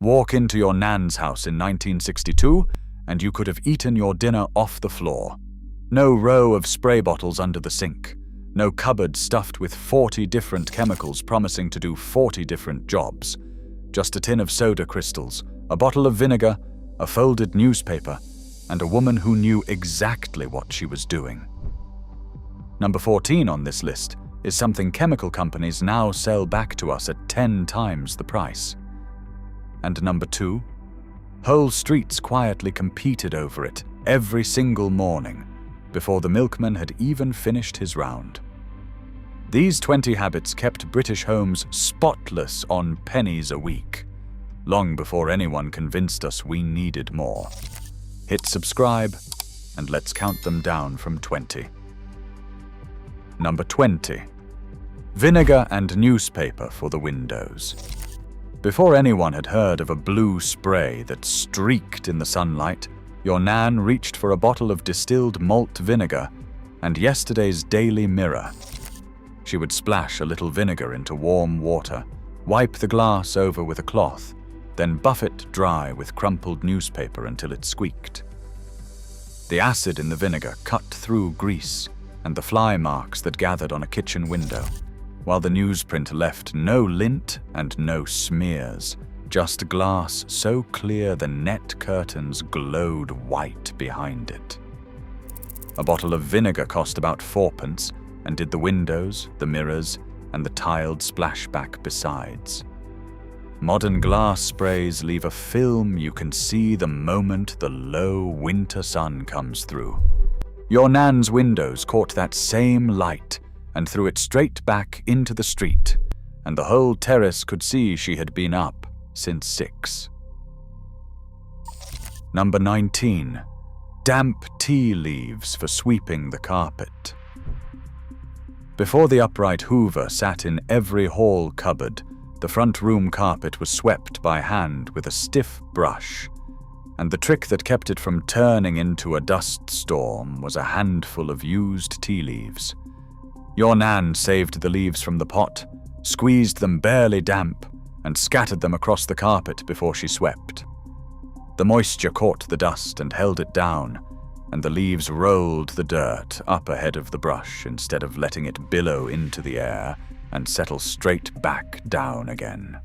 Walk into your Nan's house in 1962 and you could have eaten your dinner off the floor. No row of spray bottles under the sink. No cupboard stuffed with 40 different chemicals promising to do 40 different jobs. Just a tin of soda crystals, a bottle of vinegar, a folded newspaper, and a woman who knew exactly what she was doing. Number 14 on this list is something chemical companies now sell back to us at 10 times the price. And number 2, whole streets quietly competed over it every single morning before the milkman had even finished his round. These 20 habits kept British homes spotless on pennies a week, long before anyone convinced us we needed more. Hit subscribe, and let's count them down from 20. Number 20. Vinegar and newspaper for the windows. Before anyone had heard of a blue spray that streaked in the sunlight, your Nan reached for a bottle of distilled malt vinegar and yesterday's Daily Mirror. She would splash a little vinegar into warm water, wipe the glass over with a cloth, then buff it dry with crumpled newspaper until it squeaked. The acid in the vinegar cut through grease and the fly marks that gathered on a kitchen window, while the newsprint left no lint and no smears, just glass so clear the net curtains glowed white behind it. A bottle of vinegar cost about 4p and did the windows, the mirrors, and the tiled splashback besides. Modern glass sprays leave a film you can see the moment the low winter sun comes through. Your Nan's windows caught that same light and threw it straight back into the street, and the whole terrace could see she had been up since 6. Number 19. Damp tea leaves for sweeping the carpet. Before the upright hoover sat in every hall cupboard, the front room carpet was swept by hand with a stiff brush, and the trick that kept it from turning into a dust storm was a handful of used tea leaves. Your Nan saved the leaves from the pot, squeezed them barely damp, and scattered them across the carpet before she swept. The moisture caught the dust and held it down, and the leaves rolled the dirt up ahead of the brush instead of letting it billow into the air and settle straight back down again.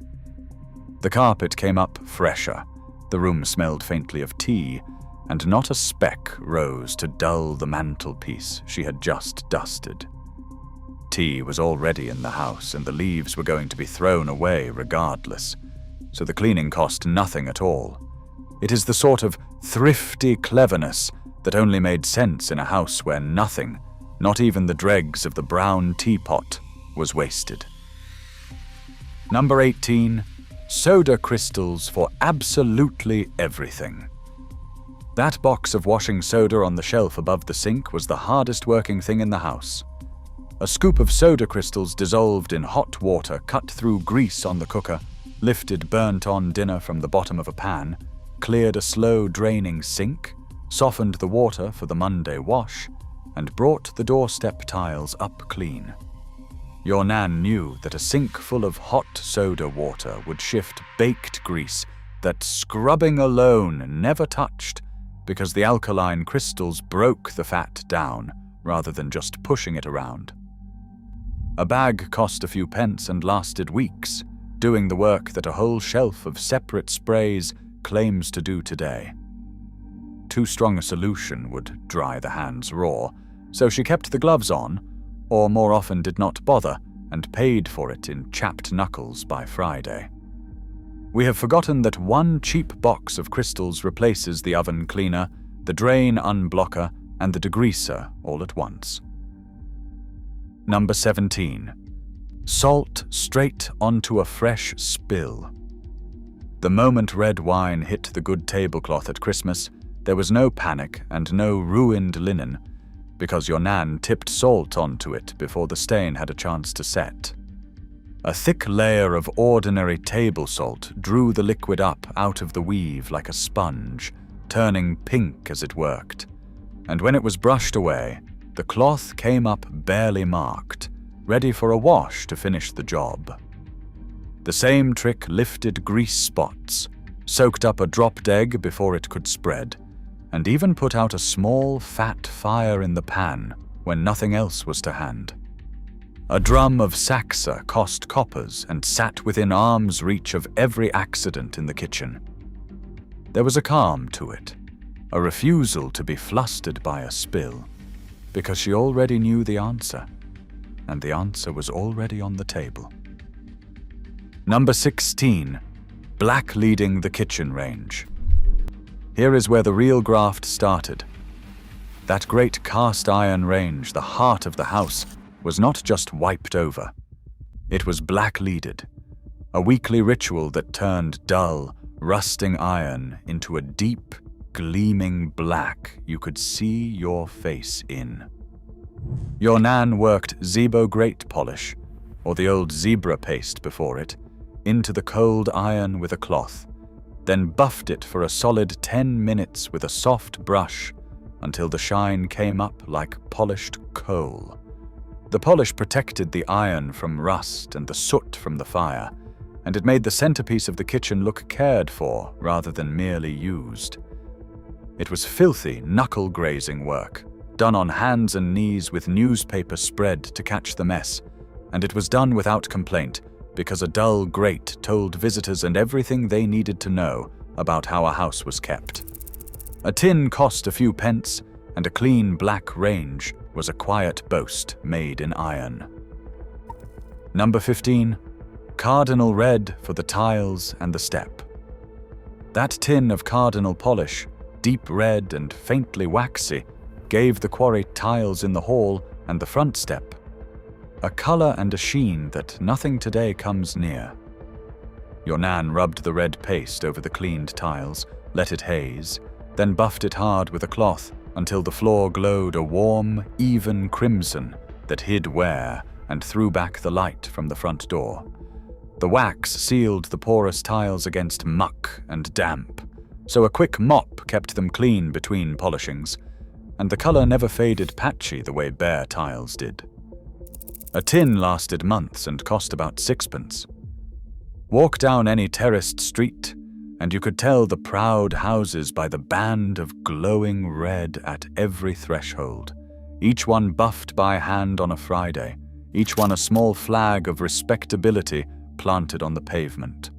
The carpet came up fresher, the room smelled faintly of tea, and not a speck rose to dull the mantelpiece she had just dusted. Tea was already in the house, and the leaves were going to be thrown away regardless, so the cleaning cost nothing at all. It is the sort of thrifty cleverness that only made sense in a house where nothing, not even the dregs of the brown teapot, was wasted. Number 18. Soda crystals for absolutely everything. That box of washing soda on the shelf above the sink was the hardest working thing in the house. A scoop of soda crystals dissolved in hot water cut through grease on the cooker, lifted burnt-on dinner from the bottom of a pan, cleared a slow-draining sink, softened the water for the Monday wash, and brought the doorstep tiles up clean. Your Nan knew that a sink full of hot soda water would shift baked grease that scrubbing alone never touched, because the alkaline crystals broke the fat down rather than just pushing it around. A bag cost a few pence and lasted weeks, doing the work that a whole shelf of separate sprays claims to do today. Too strong a solution would dry the hands raw, so she kept the gloves on, or more often did not bother, and paid for it in chapped knuckles by Friday. We have forgotten that one cheap box of crystals replaces the oven cleaner, the drain unblocker, and the degreaser all at once. Number 17. Salt straight onto a fresh spill. The moment red wine hit the good tablecloth at Christmas, there was no panic and no ruined linen, because your Nan tipped salt onto it before the stain had a chance to set. A thick layer of ordinary table salt drew the liquid up out of the weave like a sponge, turning pink as it worked, and when it was brushed away, the cloth came up barely marked, ready for a wash to finish the job. The same trick lifted grease spots, soaked up a dropped egg before it could spread, and even put out a small, fat fire in the pan when nothing else was to hand. A drum of saxa cost coppers and sat within arm's reach of every accident in the kitchen. There was a calm to it, a refusal to be flustered by a spill, because she already knew the answer, and the answer was already on the table. Number 16. Blackleading the kitchen range. Here is where the real graft started. That great cast iron range, the heart of the house, was not just wiped over. It was blackleaded, a weekly ritual that turned dull, rusting iron into a deep, gleaming black you could see your face in. Your Nan worked Zebo grate polish, or the old zebra paste before it, into the cold iron with a cloth, then buffed it for a solid 10 minutes with a soft brush until the shine came up like polished coal. The polish protected the iron from rust and the soot from the fire, and it made the centerpiece of the kitchen look cared for rather than merely used. It was filthy, knuckle-grazing work, done on hands and knees with newspaper spread to catch the mess, and it was done without complaint because a dull grate told visitors and everything they needed to know about how a house was kept. A tin cost a few pence, and a clean black range was a quiet boast made in iron. Number 15. Cardinal red for the tiles and the step. That tin of Cardinal polish, deep red and faintly waxy, gave the quarry tiles in the hall and the front step a color and a sheen that nothing today comes near. Your Nan rubbed the red paste over the cleaned tiles, let it haze, then buffed it hard with a cloth until the floor glowed a warm, even crimson that hid wear and threw back the light from the front door. The wax sealed the porous tiles against muck and damp, so a quick mop kept them clean between polishings, and the color never faded patchy the way bare tiles did. A tin lasted months and cost about sixpence. Walk down any terraced street, and you could tell the proud houses by the band of glowing red at every threshold, each one buffed by hand on a Friday, each one a small flag of respectability planted on the pavement.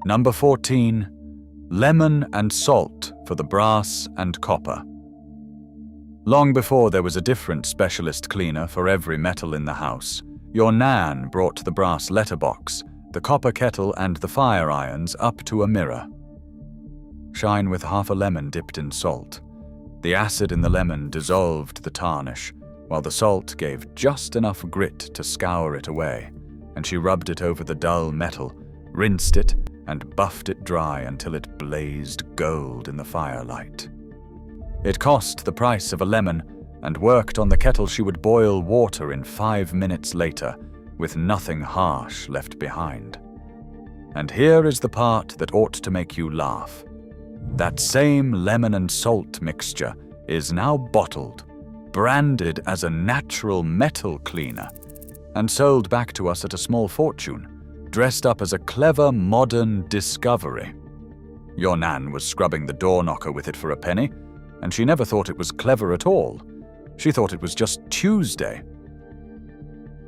Number 14. Lemon and salt for the brass and copper. Long before there was a different specialist cleaner for every metal in the house, your Nan brought the brass letterbox, the copper kettle and the fire irons up to a mirror. Shine with half a lemon dipped in salt. The acid in the lemon dissolved the tarnish, while the salt gave just enough grit to scour it away, and she rubbed it over the dull metal, rinsed it, and buffed it dry until it blazed gold in the firelight. It cost the price of a lemon, and worked on the kettle she would boil water in 5 minutes later, with nothing harsh left behind. And here is the part that ought to make you laugh. That same lemon and salt mixture is now bottled, branded as a natural metal cleaner, and sold back to us at a small fortune, dressed up as a clever modern discovery. Your Nan was scrubbing the door knocker with it for a penny, and she never thought it was clever at all. She thought it was just Tuesday.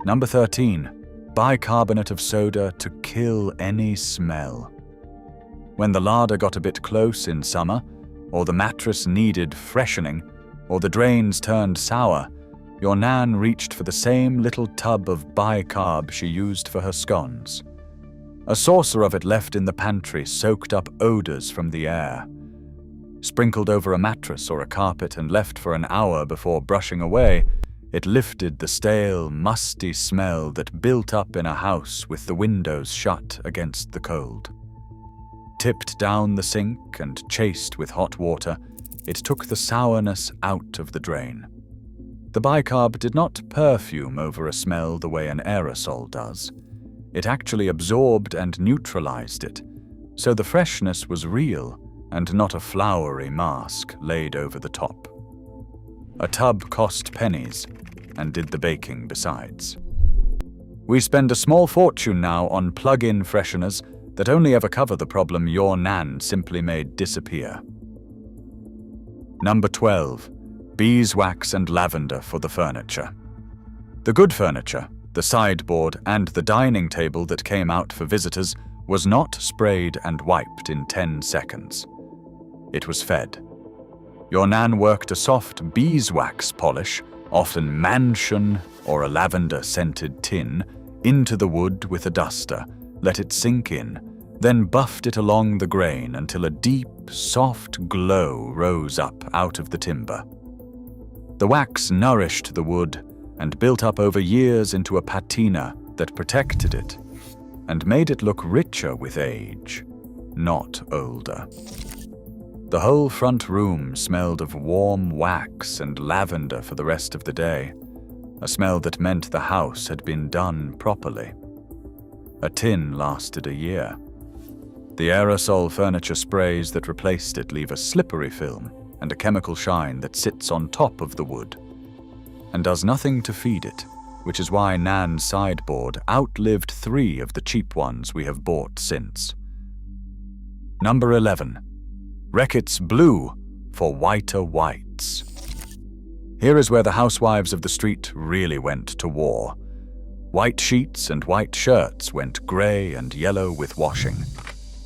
Number 13. Bicarbonate of soda to kill any smell. When the larder got a bit close in summer, or the mattress needed freshening, or the drains turned sour, your Nan reached for the same little tub of bicarb she used for her scones. A saucer of it left in the pantry soaked up odors from the air. Sprinkled over a mattress or a carpet and left for an hour before brushing away, it lifted the stale, musty smell that built up in a house with the windows shut against the cold. Tipped down the sink and chased with hot water, it took the sourness out of the drain. The bicarb did not perfume over a smell the way an aerosol does. It actually absorbed and neutralized it, so the freshness was real and not a flowery mask laid over the top. A tub cost pennies, and did the baking besides. We spend a small fortune now on plug-in fresheners that only ever cover the problem your Nan simply made disappear. Number 12. Beeswax and lavender for the furniture. The good furniture, the sideboard and the dining table that came out for visitors, was not sprayed and wiped in 10 seconds. It was fed. Your Nan worked a soft beeswax polish, often mansion or a lavender-scented tin, into the wood with a duster, let it sink in, then buffed it along the grain until a deep, soft glow rose up out of the timber. The wax nourished the wood and built up over years into a patina that protected it and made it look richer with age, not older. The whole front room smelled of warm wax and lavender for the rest of the day, a smell that meant the house had been done properly. A tin lasted a year. The aerosol furniture sprays that replaced it leave a slippery film and a chemical shine that sits on top of the wood and does nothing to feed it, which is why Nan's sideboard outlived 3 of the cheap ones we have bought since. Number 11. Reckitt's Blue for whiter whites. Here is where the housewives of the street really went to war. White sheets and white shirts went grey and yellow with washing,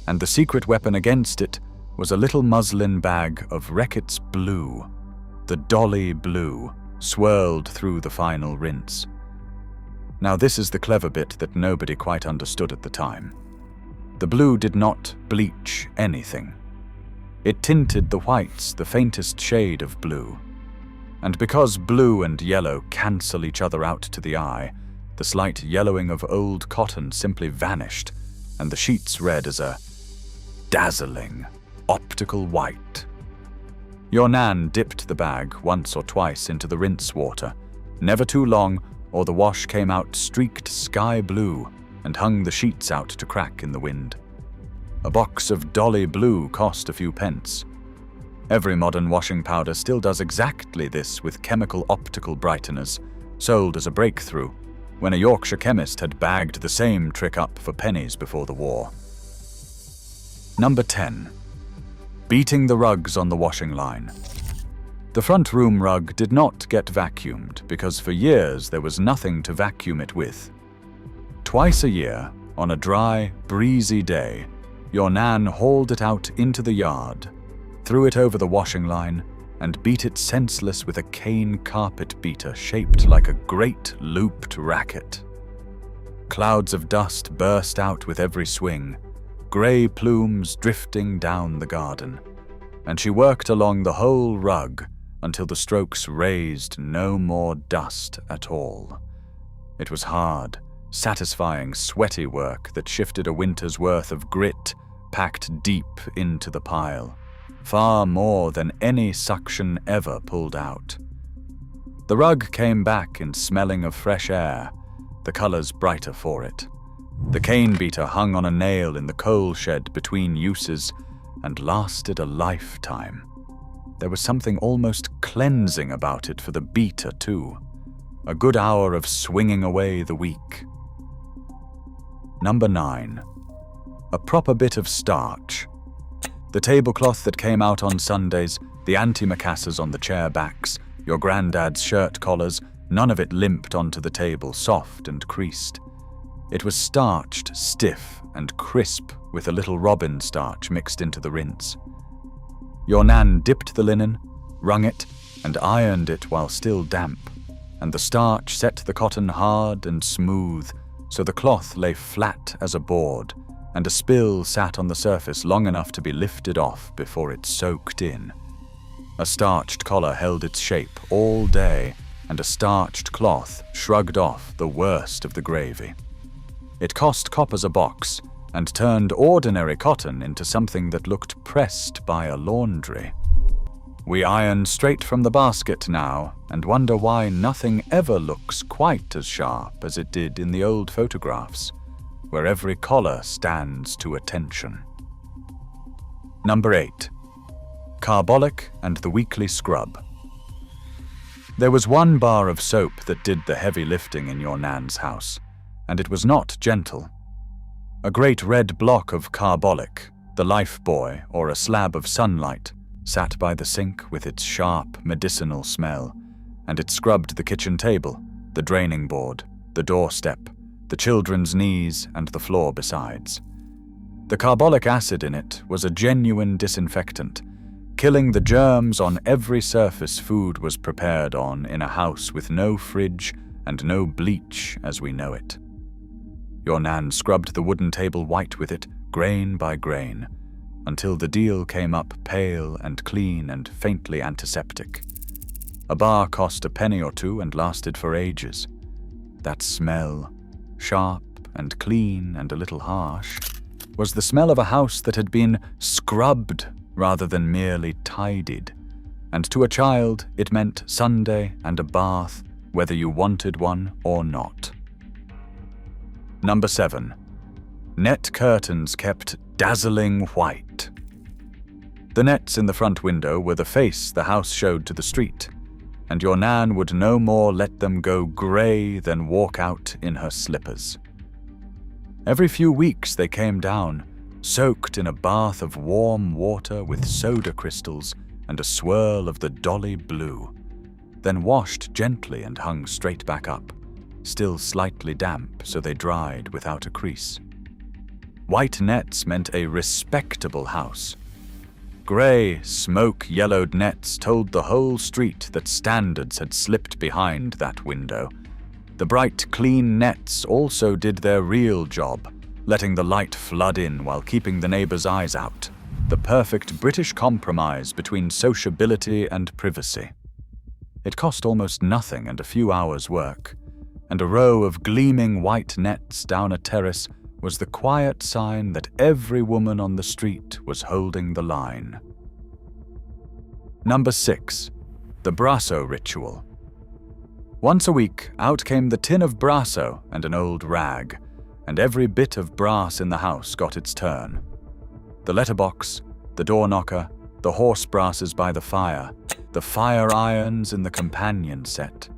and the secret weapon against it was a little muslin bag of Reckitt's Blue, the Dolly Blue, swirled through the final rinse. Now this is the clever bit that nobody quite understood at the time. The blue did not bleach anything. It tinted the whites the faintest shade of blue. And because blue and yellow cancel each other out to the eye, the slight yellowing of old cotton simply vanished, and the sheets read as a dazzling optical white. Your Nan dipped the bag once or twice into the rinse water, never too long, or the wash came out streaked sky blue and hung the sheets out to crack in the wind. A box of Dolly Blue cost a few pence. Every modern washing powder still does exactly this with chemical optical brighteners, sold as a breakthrough, when a Yorkshire chemist had bagged the same trick up for pennies before the war. Number 10. Beating the rugs on the washing line. The front room rug did not get vacuumed because for years there was nothing to vacuum it with. Twice a year, on a dry, breezy day, your Nan hauled it out into the yard, threw it over the washing line, and beat it senseless with a cane carpet beater shaped like a great looped racket. Clouds of dust burst out with every swing, grey plumes drifting down the garden, and she worked along the whole rug until the strokes raised no more dust at all. It was hard, satisfying, sweaty work that shifted a winter's worth of grit packed deep into the pile, far more than any suction ever pulled out. The rug came back in smelling of fresh air, the colours brighter for it. The cane beater hung on a nail in the coal shed between uses and lasted a lifetime. There was something almost cleansing about it for the beater, too. A good hour of swinging away the week. Number 9. A proper bit of starch. The tablecloth that came out on Sundays, the antimacassars on the chair backs, your granddad's shirt collars, none of it limped onto the table, soft and creased. It was starched, stiff and crisp with a little robin starch mixed into the rinse. Your Nan dipped the linen, wrung it, and ironed it while still damp, and the starch set the cotton hard and smooth, so the cloth lay flat as a board, and a spill sat on the surface long enough to be lifted off before it soaked in. A starched collar held its shape all day, and a starched cloth shrugged off the worst of the gravy. It cost coppers a box, and turned ordinary cotton into something that looked pressed by a laundry. We iron straight from the basket now, and wonder why nothing ever looks quite as sharp as it did in the old photographs, where every collar stands to attention. Number 8. Carbolic and the weekly scrub. There was one bar of soap that did the heavy lifting in your Nan's house, and it was not gentle. A great red block of Carbolic, the life buoy or a slab of sunlight, sat by the sink with its sharp, medicinal smell, and it scrubbed the kitchen table, the draining board, the doorstep, the children's knees, and the floor besides. The carbolic acid in it was a genuine disinfectant, killing the germs on every surface food was prepared on in a house with no fridge and no bleach as we know it. Your Nan scrubbed the wooden table white with it, grain by grain, until the deal came up pale and clean and faintly antiseptic. A bar cost a penny or two and lasted for ages. That smell, sharp and clean and a little harsh, was the smell of a house that had been scrubbed rather than merely tidied, and to a child it meant Sunday and a bath, whether you wanted one or not. Number 7. Net curtains kept dazzling white. The nets in the front window were the face the house showed to the street, and your Nan would no more let them go grey than walk out in her slippers. Every few weeks they came down, soaked in a bath of warm water with soda crystals and a swirl of the Dolly blue, then washed gently and hung straight back up, still slightly damp so they dried without a crease. White nets meant a respectable house. Grey, smoke-yellowed nets told the whole street that standards had slipped behind that window. The bright, clean nets also did their real job, letting the light flood in while keeping the neighbours' eyes out, the perfect British compromise between sociability and privacy. It cost almost nothing and a few hours' work, and a row of gleaming white nets down a terrace was the quiet sign that every woman on the street was holding the line. Number 6. The Brasso ritual. Once a week, out came the tin of Brasso and an old rag, and every bit of brass in the house got its turn. The letterbox, the door knocker, the horse brasses by the fire irons in the companion set,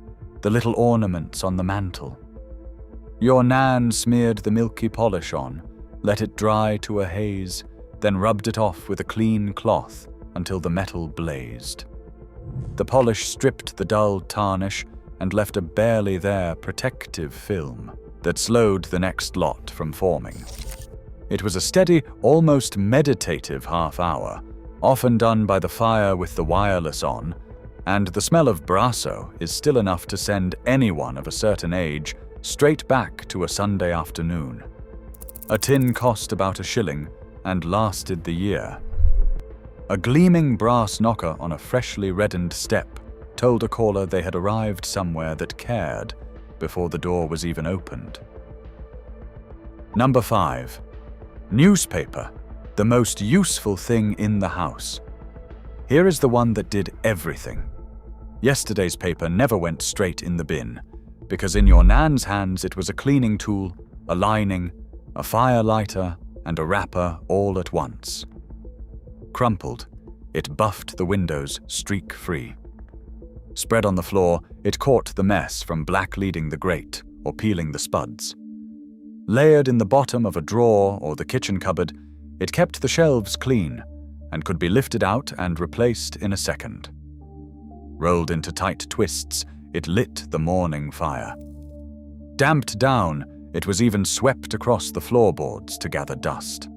the little ornaments on the mantel. Your Nan smeared the milky polish on, let it dry to a haze, then rubbed it off with a clean cloth until the metal blazed. The polish stripped the dull tarnish and left a barely there protective film that slowed the next lot from forming. It was a steady, almost meditative half hour, often done by the fire with the wireless on, and the smell of Brasso is still enough to send anyone of a certain age straight back to a Sunday afternoon. A tin cost about $1 and lasted the year. A gleaming brass knocker on a freshly reddened step told a caller they had arrived somewhere that cared before the door was even opened. Number 5. Newspaper, the most useful thing in the house. Here is the one that did everything. Yesterday's paper never went straight in the bin, because in your Nan's hands it was a cleaning tool, a lining, a fire lighter, and a wrapper all at once. Crumpled, it buffed the windows streak-free. Spread on the floor, it caught the mess from blackleading the grate or peeling the spuds. Layered in the bottom of a drawer or the kitchen cupboard, it kept the shelves clean and could be lifted out and replaced in a second. Rolled into tight twists, it lit the morning fire. Damped down, it was even swept across the floorboards to gather dust.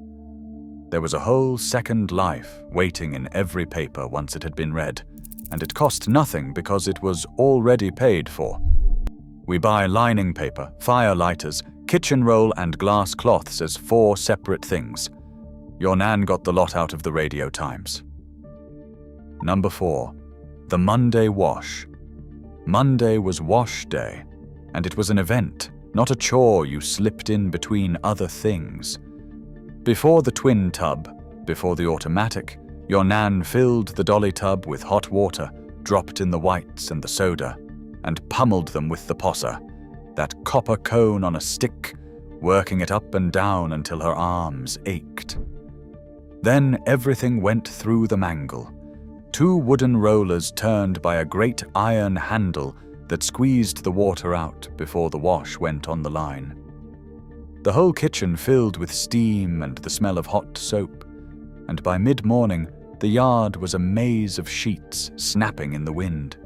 There was a whole second life waiting in every paper once it had been read, and it cost nothing because it was already paid for. We buy lining paper, fire lighters, kitchen roll, and glass cloths as 4 separate things. Your Nan got the lot out of the Radio Times. Number 4. The Monday wash. Monday was wash day, and it was an event, not a chore you slipped in between other things. Before the twin tub, before the automatic, your Nan filled the Dolly tub with hot water, dropped in the whites and the soda, and pummeled them with the posser, that copper cone on a stick, working it up and down until her arms ached. Then everything went through the mangle. 2 wooden rollers turned by a great iron handle that squeezed the water out before the wash went on the line. the whole kitchen filled with steam and the smell of hot soap, and by mid-morning the yard was a maze of sheets snapping in the wind.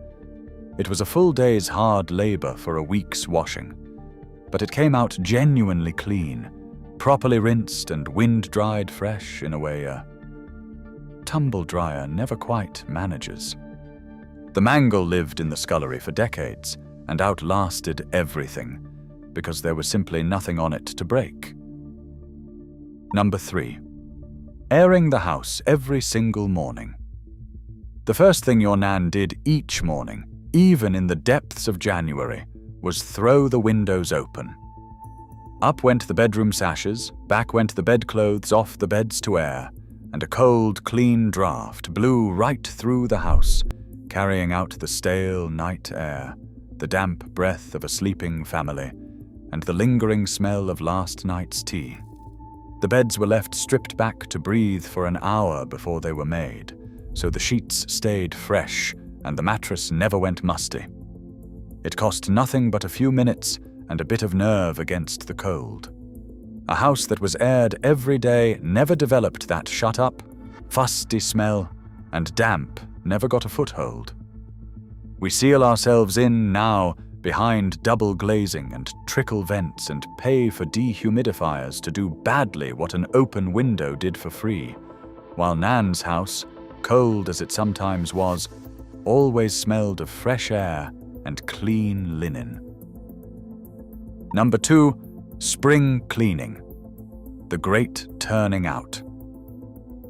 It was a full day's hard labor for a week's washing, but it came out genuinely clean, properly rinsed and wind-dried fresh in a way a tumble dryer never quite manages. The mangle lived in the scullery for decades and outlasted everything, because there was simply nothing on it to break. Number 3. Airing the house every single morning. The first thing your Nan did each morning, even in the depths of January, was throw the windows open. Up went the bedroom sashes, back went the bedclothes off the beds to air, and a cold, clean draught blew right through the house, carrying out the stale night air, the damp breath of a sleeping family, and the lingering smell of last night's tea. The beds were left stripped back to breathe for an hour before they were made, so the sheets stayed fresh and the mattress never went musty. It cost nothing but a few minutes and a bit of nerve against the cold. A house that was aired every day never developed that shut-up, fusty smell, and damp never got a foothold. We seal ourselves in now behind double glazing and trickle vents and pay for dehumidifiers to do badly what an open window did for free, while Nan's house, cold as it sometimes was, always smelled of fresh air and clean linen. Number 2, spring cleaning. The great turning out.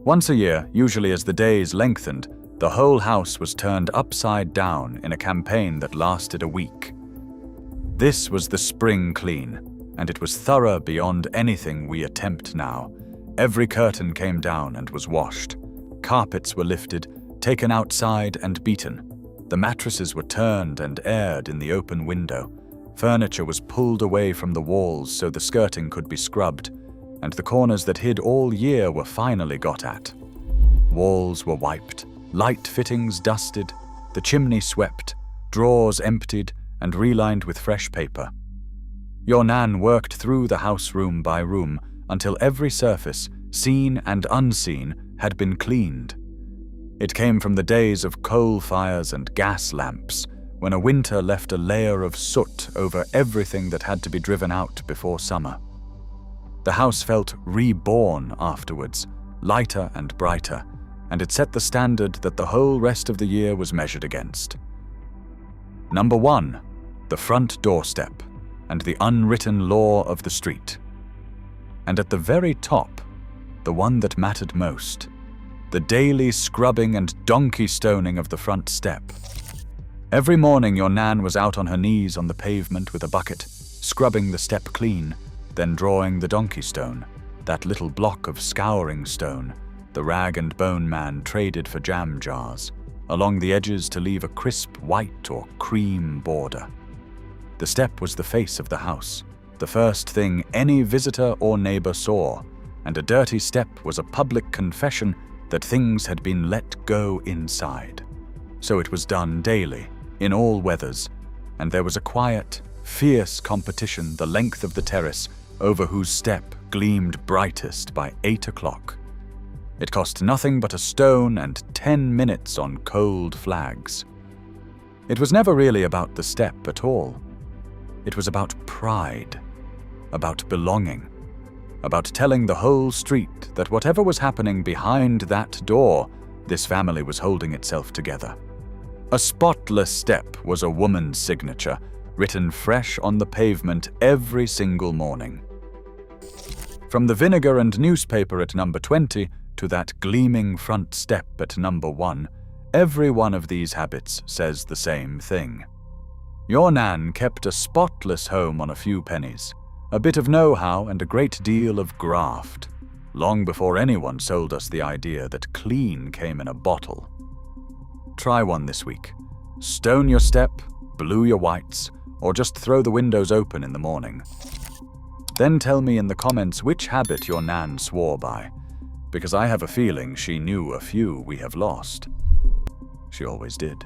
Once a year, usually as the days lengthened, the whole house was turned upside down in a campaign that lasted a week. This was the spring clean, and it was thorough beyond anything we attempt now. Every curtain came down and was washed. Carpets were lifted, taken outside and beaten. The mattresses were turned and aired in the open window. Furniture was pulled away from the walls so the skirting could be scrubbed, and the corners that hid all year were finally got at. Walls were wiped, light fittings dusted, the chimney swept, drawers emptied and relined with fresh paper. Your Nan worked through the house room by room until every surface, seen and unseen, had been cleaned. It came from the days of coal fires and gas lamps, when a winter left a layer of soot over everything that had to be driven out before summer. The house felt reborn afterwards, lighter and brighter, and it set the standard that the whole rest of the year was measured against. Number 1, the front doorstep, and the unwritten law of the street. And at the very top, the one that mattered most, the daily scrubbing and donkey stoning of the front step. Every morning your Nan was out on her knees on the pavement with a bucket, scrubbing the step clean, then drawing the donkey stone, that little block of scouring stone the rag and bone man traded for jam jars, along the edges to leave a crisp white or cream border. The step was the face of the house, the first thing any visitor or neighbor saw, and a dirty step was a public confession that things had been let go inside. So it was done daily, in all weathers, and there was a quiet, fierce competition the length of the terrace over whose step gleamed brightest by 8 o'clock. It cost nothing but a stone and 10 minutes on cold flags. It was never really about the step at all. It was about pride, about belonging, about telling the whole street that whatever was happening behind that door, this family was holding itself together. A spotless step was a woman's signature, written fresh on the pavement every single morning. From the vinegar and newspaper at number 20 to that gleaming front step at number 1, every one of these habits says the same thing. Your Nan kept a spotless home on a few pennies, a bit of know-how and a great deal of graft, long before anyone sold us the idea that clean came in a bottle. Try one this week. Stone your step, blue your whites, or just throw the windows open in the morning. Then tell me in the comments which habit your Nan swore by, because I have a feeling she knew a few we have lost. She always did.